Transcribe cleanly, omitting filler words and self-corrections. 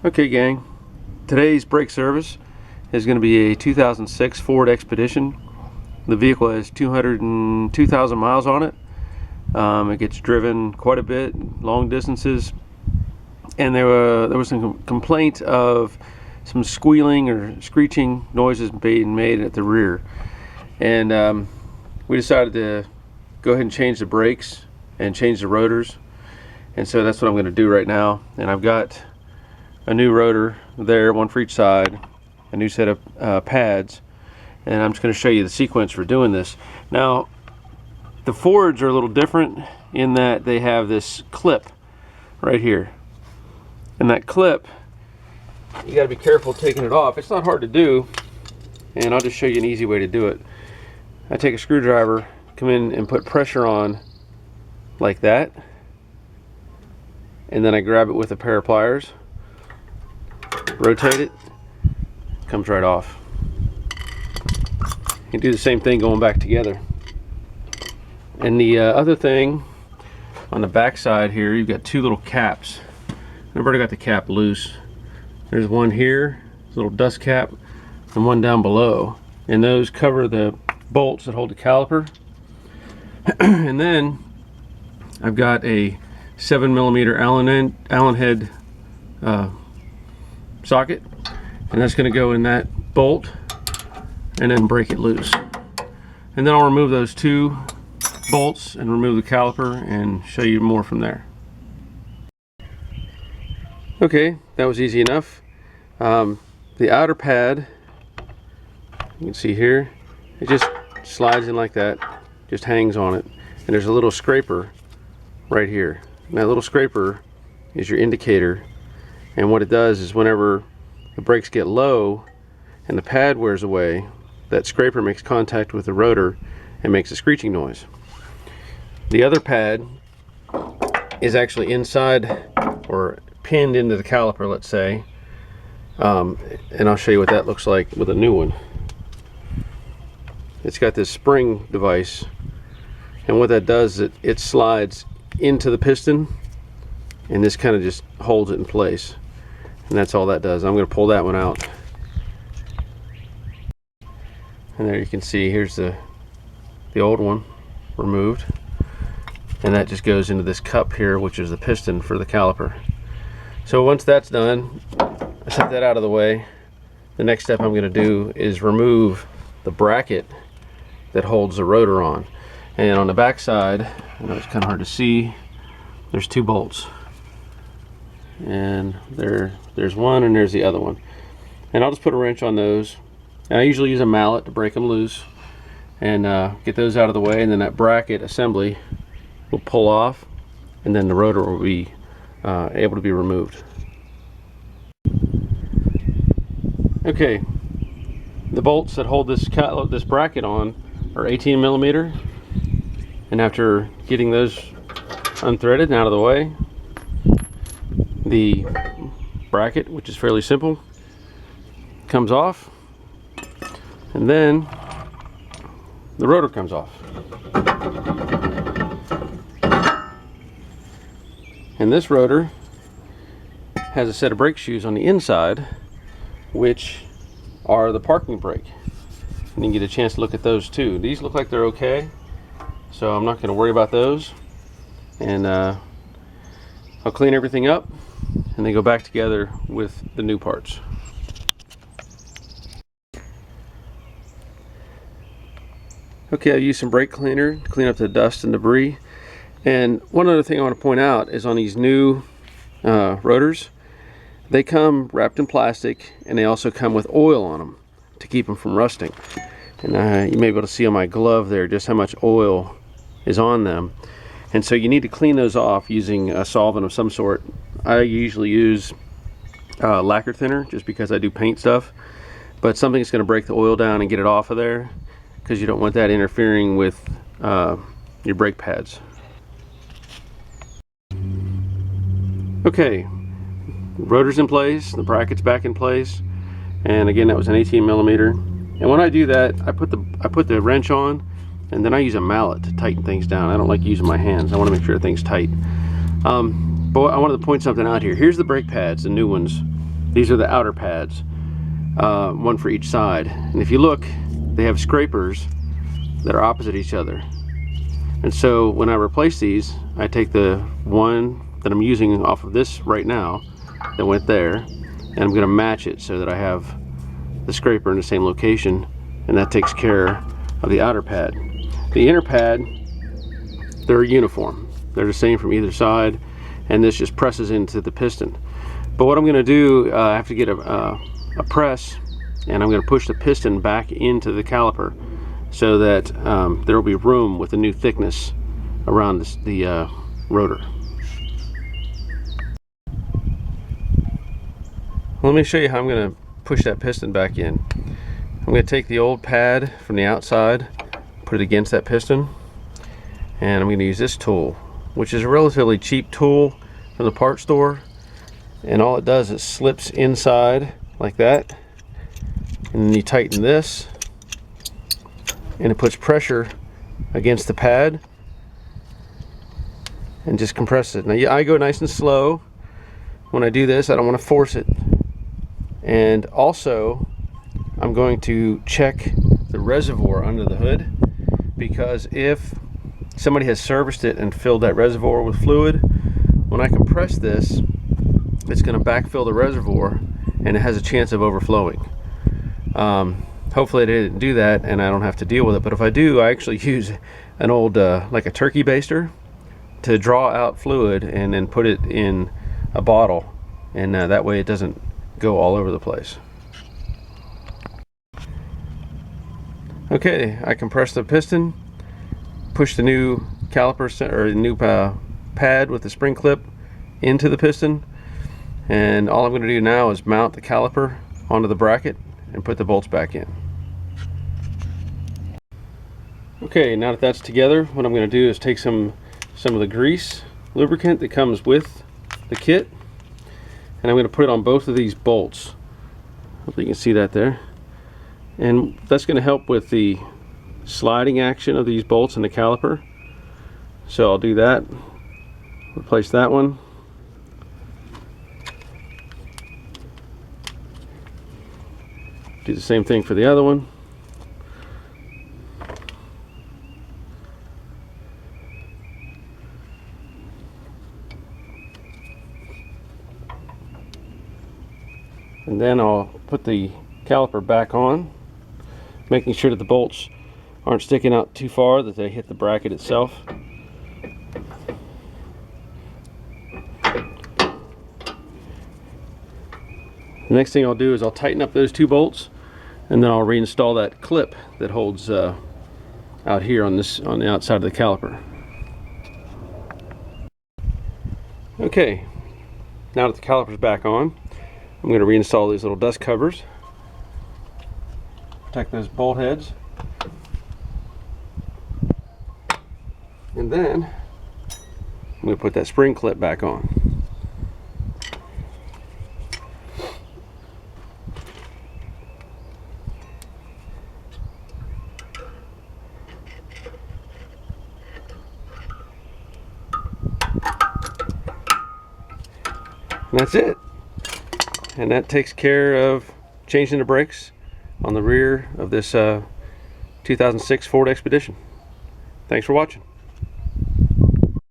Okay gang, today's brake service is going to be a 2006 Ford Expedition. The vehicle has 202,000 miles on it. It gets driven quite a bit, long distances, and there was some complaint of some squealing or screeching noises being made at the rear, and we decided to go ahead and change the brakes and change the rotors, and so that's what I'm going to do right now. And I've got a new rotor there, one for each side, a new set of pads, and I'm just going to show you the sequence for doing this. Now, the Fords are a little different in that they have this clip right here, and that clip, you got to be careful taking it off. It's not hard to do, and I'll just show you an easy way to do it. I take a screwdriver, come in and put pressure on like that, and then I grab it with a pair of pliers, rotate it, comes right off. You do the same thing going back together. And the other thing, on the back side here, you've got two little caps. I've already got the cap loose. There's one here, a little dust cap, and one down below. And those cover the bolts that hold the caliper. And then I've got a 7mm Allen head socket, and that's going to go in that bolt and then break it loose. And then I'll remove those two bolts and remove the caliper and show you more from there. Okay, that was easy enough. The outer pad, you can see here, it just slides in like that, just hangs on it, and there's a little scraper right here. And that little scraper is your indicator, and what it does is whenever the brakes get low and the pad wears away, that scraper makes contact with the rotor and makes a screeching noise. The other pad is actually inside or pinned into the caliper, let's say, and I'll show you what that looks like with a new one. It's got this spring device, and what that does is it slides into the piston, and this kind of just holds it in place, and that's all that does. I'm going to pull that one out, and there you can see here's the old one removed, and that just goes into this cup here, which is the piston for the caliper. So once that's done, I set that out of the way. The next step I'm going to do is remove the bracket that holds the rotor on. And on the back side, I know it's kind of hard to see, there's two bolts, and there's one and there's the other one, and I'll just put a wrench on those, and I usually use a mallet to break them loose and get those out of the way, and then that bracket assembly will pull off, and then the rotor will be able to be removed. Okay, the bolts that hold this bracket on are 18mm, and after getting those unthreaded and out of the way, the bracket, which is fairly simple, comes off, and then the rotor comes off. And this rotor has a set of brake shoes on the inside, which are the parking brake. And you can get a chance to look at those too. These look like they're okay, so I'm not going to worry about those. And I'll clean everything up, and they go back together with the new parts. Okay, I used some brake cleaner to clean up the dust and debris. And one other thing I want to point out is on these new rotors, they come wrapped in plastic, and they also come with oil on them to keep them from rusting. And you may be able to see on my glove there just how much oil is on them. And so you need to clean those off using a solvent of some sort. I usually use lacquer thinner just because I do paint stuff, but something's going to break the oil down and get it off of there, because you don't want that interfering with your brake pads. Okay, rotor's in place, the bracket's back in place, and again that was an 18mm. And when I do that, I put the wrench on, and then I use a mallet to tighten things down. I don't like using my hands. I want to make sure everything's tight. But I wanted to point something out here. Here's the brake pads, the new ones. These are the outer pads, one for each side. And if you look, they have scrapers that are opposite each other. And so when I replace these, I take the one that I'm using off of this right now that went there, and I'm going to match it so that I have the scraper in the same location, and that takes care of the outer pad. The inner pad, they're uniform. They're the same from either side, and this just presses into the piston. But what I'm going to do, I have to get a press, and I'm going to push the piston back into the caliper so that there will be room with the new thickness around the rotor. Let me show you how I'm going to push that piston back in. I'm going to take the old pad from the outside, put it against that piston, and I'm going to use this tool, which is a relatively cheap tool from the parts store, and all it does is slips inside like that, and then you tighten this, and it puts pressure against the pad and just compresses it. Now I go nice and slow when I do this. I don't want to force it. And also I'm going to check the reservoir under the hood, because if somebody has serviced it and filled that reservoir with fluid, when I compress this, it's going to backfill the reservoir and it has a chance of overflowing. Hopefully I didn't do that and I don't have to deal with it, but if I do, I actually use an old like a turkey baster to draw out fluid and then put it in a bottle, and that way it doesn't go all over the place. Okay, I compressed the piston, pushed the new caliper or the new pad with the spring clip into the piston, and all I'm going to do now is mount the caliper onto the bracket and put the bolts back in. Okay, now that that's together, what I'm going to do is take some of the grease lubricant that comes with the kit, and I'm going to put it on both of these bolts. Hopefully you can see that there. And that's going to help with the sliding action of these bolts in the caliper. So I'll do that. Replace that one. Do the same thing for the other one. And then I'll put the caliper back on, making sure that the bolts aren't sticking out too far, that they hit the bracket itself. The next thing I'll do is I'll tighten up those two bolts, and then I'll reinstall that clip that holds out here on the outside of the caliper. Okay, now that the caliper's back on, I'm going to reinstall these little dust covers, protect those bolt heads, and then I'm going to put that spring clip back on. And that's it. And that takes care of changing the brakes on the rear of this 2006 Ford Expedition. Thanks for watching.